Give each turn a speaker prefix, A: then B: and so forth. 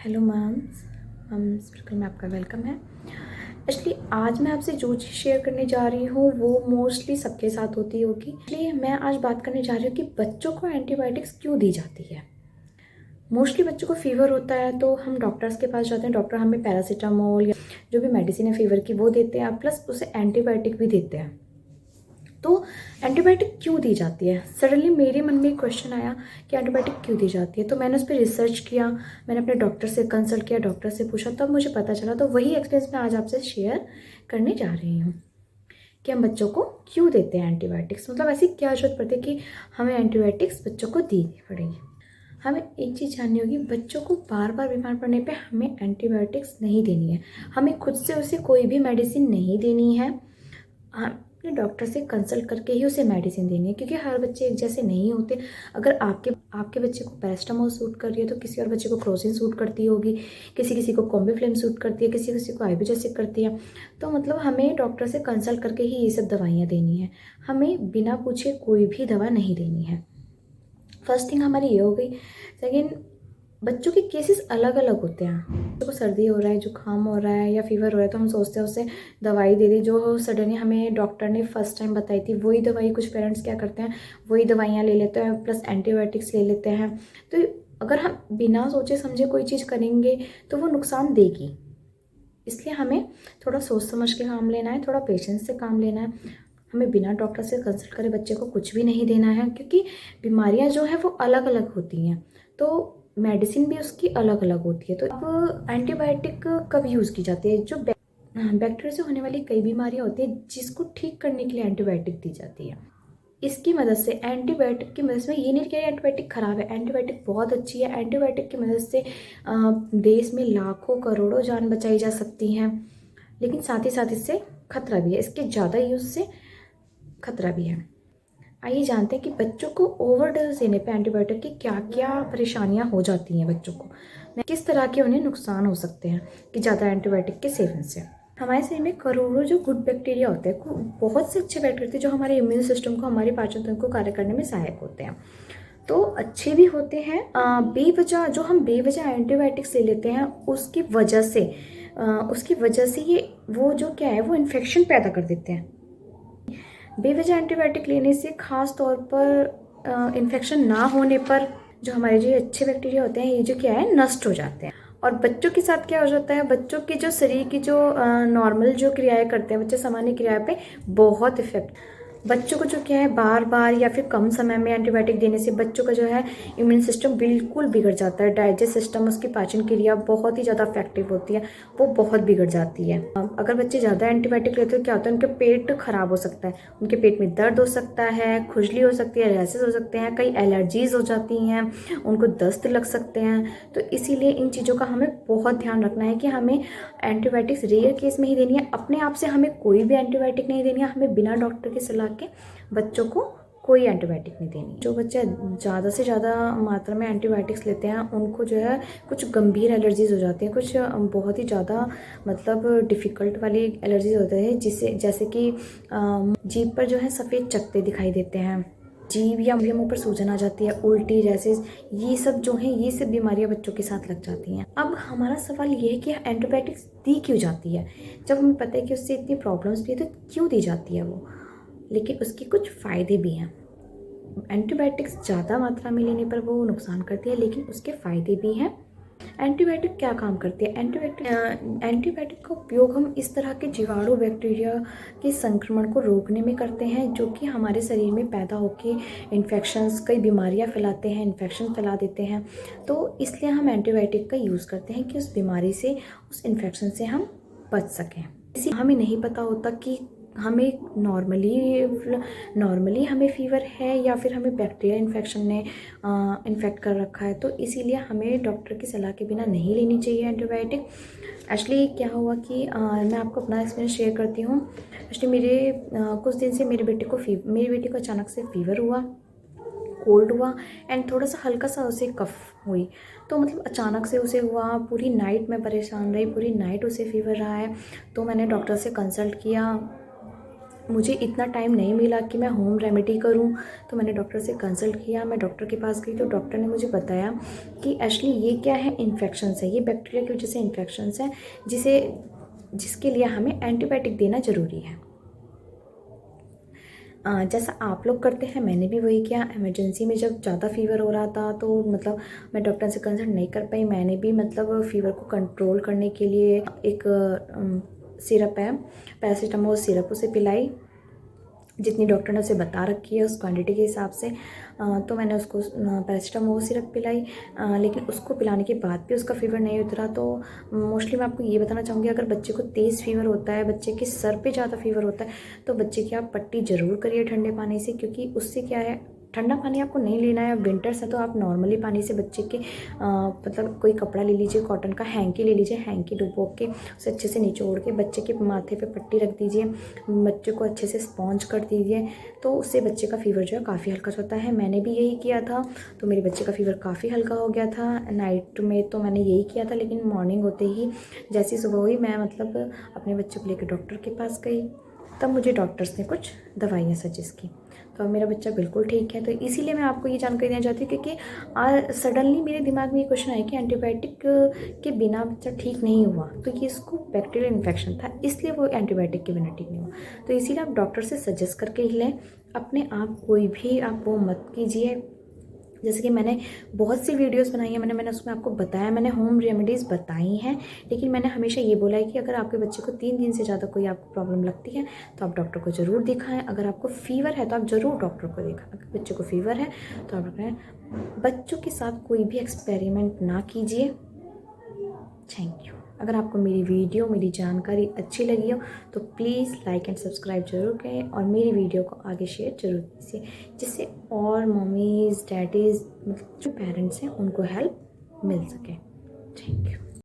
A: Hello ma'am's. Circle में आपका welcome है। एक्चुअली आज मैं आपसे जो चीज़ शेयर करने जा रही हूँ वो मोस्टली सबके साथ होती होगी। इसलिए मैं आज बात करने जा रही हूँ कि बच्चों को एंटीबायोटिक्स क्यों दी जाती है। मोस्टली बच्चों को फीवर होता है तो हम डॉक्टर्स के पास जाते हैं, डॉक्टर हमें पैरासीटामोल या जो भी मेडिसिन है फीवर की वो देते हैं, प्लस उसे एंटीबायोटिक भी देते हैं। तो एंटीबायोटिक क्यों दी जाती है? सडनली मेरे मन में एक क्वेश्चन आया कि एंटीबायोटिक क्यों दी जाती है। तो मैंने उस पर रिसर्च किया, मैंने अपने डॉक्टर से कंसल्ट किया, डॉक्टर से पूछा, तब मुझे पता चला। तो वही एक्सपीरियंस मैं आज आपसे शेयर करने जा रही हूँ कि हम बच्चों को क्यों देते हैं एंटीबायोटिक्स। मतलब ऐसी क्या जरूरत पड़ती है कि हमें एंटीबायोटिक्स बच्चों को दी पड़ेगी। हमें एक चीज़ जाननी होगी, बच्चों को बार बार बीमार पड़ने पे हमें एंटीबायोटिक्स नहीं देनी है। हमें खुद से उसे कोई भी मेडिसिन नहीं देनी है। अपने डॉक्टर से कंसल्ट करके ही उसे मेडिसिन देनी है, क्योंकि हर बच्चे एक जैसे नहीं होते। अगर आपके बच्चे को पैरास्टामोल सूट कर रही है तो किसी और बच्चे को क्रोसिन सूट करती होगी, किसी किसी को कॉम्बिफ्लेम सूट करती है, किसी किसी को आइबुप्रोफेन करती है। तो मतलब हमें डॉक्टर से कंसल्ट करके ही ये सब दवाइयाँ देनी है। हमें बिना पूछे कोई भी दवा नहीं देनी है। फर्स्ट थिंग हमारी ये हो गई। सेकेंड, बच्चों के केसेस अलग अलग होते हैं। बच्चों को सर्दी हो रहा है, जुकाम हो रहा है या फीवर हो रहा है तो हम सोचते हैं उसे दवाई दे दी, जो सडनली हमें डॉक्टर ने फर्स्ट टाइम बताई थी वही दवाई। कुछ पेरेंट्स क्या करते हैं, वही दवाइयाँ ले लेते हैं प्लस एंटीबायोटिक्स ले लेते हैं। तो अगर हम बिना सोचे समझे कोई चीज़ करेंगे तो वो नुकसान देगी। इसलिए हमें थोड़ा सोच समझ के काम लेना है, थोड़ा पेशेंस से काम लेना है। हमें बिना डॉक्टर से कंसल्ट करे बच्चे को कुछ भी नहीं देना है, क्योंकि बीमारियां जो है वो अलग अलग होती हैं, तो मेडिसिन भी उसकी अलग अलग होती है। तो अब एंटीबायोटिक कब यूज़ की जाती है? जो बैक्टीरिया से होने वाली कई बीमारियां होती हैं जिसको ठीक करने के लिए एंटीबायोटिक दी जाती है। इसकी मदद से, एंटीबायोटिक की मदद से, ये नहीं कि एंटीबायोटिक ख़राब है, एंटीबायोटिक बहुत अच्छी है। एंटीबायोटिक की मदद से देश में लाखों करोड़ों जान बचाई जा सकती हैं, लेकिन साथ ही साथ इससे खतरा भी है। इसके ज़्यादा यूज़ से खतरा भी है। आइए जानते हैं कि बच्चों को ओवरडोज देने पे एंटीबायोटिक की क्या क्या परेशानियां हो जाती हैं बच्चों को, किस तरह के उन्हें नुकसान हो सकते हैं कि ज़्यादा एंटीबायोटिक के सेवन से। हमारे शरीर में करोड़ों जो गुड बैक्टीरिया होते हैं, बहुत से अच्छे बैक्टीरिया होते हैं जो हमारे इम्यून सिस्टम को, हमारे पाचन तंत्र को कार्य करने में सहायक होते हैं। तो अच्छे भी होते हैं। बेवजह जो हम बेवजह एंटीबायोटिक्स ले लेते हैं उसकी वजह से ये वो जो क्या है वो इन्फेक्शन पैदा कर देते हैं। बेवजह एंटीबायोटिक लेने से खास तौर पर इन्फेक्शन ना होने पर जो हमारे जो अच्छे बैक्टीरिया होते हैं ये जो क्या है नष्ट हो जाते हैं। और बच्चों के साथ क्या हो जाता है, बच्चों की जो शरीर की जो नॉर्मल जो क्रियाएं करते हैं, बच्चे सामान्य क्रियाएं पे बहुत इफेक्ट। बच्चों को जो क्या है बार बार या फिर कम समय में एंटीबायोटिक देने से बच्चों का जो है इम्यून सिस्टम बिल्कुल बिगड़ जाता है। डाइजेस्ट सिस्टम, उसकी पाचन क्रिया बहुत ही ज़्यादा इफेक्टिव होती है, वो बहुत बिगड़ जाती है। अगर बच्चे ज़्यादा एंटीबायोटिक लेते हैं क्या होता है, उनके पेट खराब हो सकता है, उनके पेट में दर्द हो सकता है, खुजली हो सकती है, रैसेस हो सकते हैं, कई एलर्जीज हो जाती हैं, उनको दस्त लग सकते हैं। तो इसीलिए इन चीज़ों का हमें बहुत ध्यान रखना है कि हमें एंटीबायोटिक्स रेयर केस में ही देनी है। अपने आप से हमें कोई भी एंटीबायोटिक नहीं देनी है। हमें बिना डॉक्टर की सलाह के बच्चों को कोई एंटीबायोटिक नहीं देनी। जो बच्चे ज़्यादा से ज़्यादा मात्रा में एंटीबायोटिक्स लेते हैं उनको जो है कुछ गंभीर एलर्जीज हो जाती हैं, कुछ बहुत ही ज़्यादा मतलब डिफ़िकल्ट वाली एलर्जीज होती है, जिससे जैसे कि जीभ पर जो है सफ़ेद चकत्ते दिखाई देते हैं, जीभ या मुंह पर सूजन आ जाती है, उल्टी, रैसेस, ये सब जो है ये सब बीमारियां बच्चों के साथ लग जाती हैं। अब हमारा सवाल ये है कि एंटीबायोटिक्स दी क्यों जाती है? जब हमें पता है कि उससे इतनी प्रॉब्लम्स भी है तो क्यों दी जाती है वो? लेकिन उसके कुछ फ़ायदे भी हैं। एंटीबायोटिक्स ज़्यादा मात्रा में लेने पर वो नुकसान करती है, लेकिन उसके फ़ायदे भी हैं। एंटीबायोटिक क्या काम करती है? एंटीबायोटिक का उपयोग हम इस तरह के जीवाणु बैक्टीरिया के संक्रमण को रोकने में करते हैं जो कि हमारे शरीर में पैदा होकर इन्फेक्शंस, कई बीमारियां फैलाते हैं, इन्फेक्शन फैला देते हैं। तो इसलिए हम एंटीबायोटिक का यूज़ करते हैं कि उस बीमारी से, उस इन्फेक्शन से हम बच सकें। इसी हमें नहीं पता होता कि हमें नॉर्मली हमें फीवर है या फिर हमें बैक्टीरिया इन्फेक्शन ने इन्फेक्ट कर रखा है। तो इसीलिए हमें डॉक्टर की सलाह के बिना नहीं लेनी चाहिए एंटीबायोटिक। एक्चुअली क्या हुआ कि मैं आपको अपना एक्सपीरियंस शेयर करती हूँ। एक्चुअली कुछ दिन से मेरी बेटी को अचानक से फीवर हुआ, कोल्ड हुआ एंड थोड़ा सा हल्का सा उसे कफ हुई। तो मतलब अचानक से उसे हुआ, पूरी नाइट मैं परेशान रही, पूरी नाइट उसे फीवर रहा है। तो मैंने डॉक्टर से कंसल्ट किया, मुझे इतना टाइम नहीं मिला कि मैं होम रेमेडी करूं, तो मैंने डॉक्टर से कंसल्ट किया। मैं डॉक्टर के पास गई तो डॉक्टर ने मुझे बताया कि एक्चुअली ये क्या है, इन्फेक्शंस है, ये बैक्टीरिया की वजह से इन्फेक्शंस है, जिसके लिए हमें एंटीबायोटिक देना ज़रूरी है। जैसा आप लोग करते हैं मैंने भी वही किया। इमरजेंसी में जब ज़्यादा फ़ीवर हो रहा था तो मतलब मैं डॉक्टर से कंसल्ट नहीं कर पाई। मैंने भी मतलब फ़ीवर को कंट्रोल करने के लिए एक सिरप है, पैरासीटामोल सिरप, उसे पिलाई जितनी डॉक्टर ने उसे बता रखी है उस क्वांटिटी के हिसाब से। तो मैंने उसको पैरासीटामोल सिरप पिलाई, लेकिन उसको पिलाने के बाद भी उसका फ़ीवर नहीं उतरा। तो मोस्टली मैं आपको ये बताना चाहूँगी, अगर बच्चे को तेज़ फ़ीवर होता है, बच्चे के सर पे ज़्यादा फ़ीवर होता है, तो बच्चे की आप पट्टी ज़रूर करिए ठंडे पानी से, क्योंकि उससे क्या है, ठंडा पानी आपको नहीं लेना है। विंटर्स है तो आप नॉर्मली पानी से बच्चे के मतलब कोई कपड़ा ले लीजिए, कॉटन का हैंकी ले लीजिए, हैंकी डुबो के उसे अच्छे से निचोड़ के बच्चे के माथे पे पट्टी रख दीजिए, बच्चे को अच्छे से स्पॉन्ज कर दीजिए, तो उससे बच्चे का फ़ीवर जो है काफ़ी हल्का होता है। मैंने भी यही किया था, तो मेरे बच्चे का फ़ीवर काफ़ी हल्का हो गया था। नाइट में तो मैंने यही किया था, लेकिन मॉर्निंग होते ही जैसी सुबह हुई मैं मतलब अपने बच्चे को लेकर डॉक्टर के पास गई, तब मुझे डॉक्टर्स ने कुछ दवाइयाँ सजेस्ट की, तो अब मेरा बच्चा बिल्कुल ठीक है। तो इसीलिए मैं आपको ये जानकारी देना चाहती हूँ, क्योंकि सडनली मेरे दिमाग में ये क्वेश्चन आया कि एंटीबायोटिक के बिना बच्चा ठीक नहीं हुआ, तो ये इसको बैक्टीरियल इन्फेक्शन था, इसलिए वो एंटीबायोटिक के बिना ठीक नहीं हुआ। तो इसीलिए आप डॉक्टर से सजेस्ट करके ही लें, अपने आप कोई भी आप वो मत कीजिए। जैसे कि मैंने बहुत सी वीडियोस बनाई हैं, मैंने उसमें आपको बताया, मैंने होम रेमेडीज़ बताई हैं, लेकिन मैंने हमेशा ये बोला है कि अगर आपके बच्चे को 3 दिन से ज़्यादा कोई आपको प्रॉब्लम लगती है तो आप डॉक्टर को ज़रूर दिखाएं। अगर आपको फ़ीवर है तो आप ज़रूर डॉक्टर को दिखाएं। अगर बच्चे को फ़ीवर है तो आप डॉक्टर, बच्चों के साथ कोई भी एक्सपेरिमेंट ना कीजिए। Thank you. अगर आपको मेरी वीडियो, मेरी जानकारी अच्छी लगी हो तो प्लीज़ लाइक एंड सब्सक्राइब जरूर करें, और मेरी वीडियो को आगे शेयर जरूर कीजिए, जिससे और मम्मीज़, डैडीज़, मतलब जो पेरेंट्स हैं उनको हेल्प मिल सके। Thank you.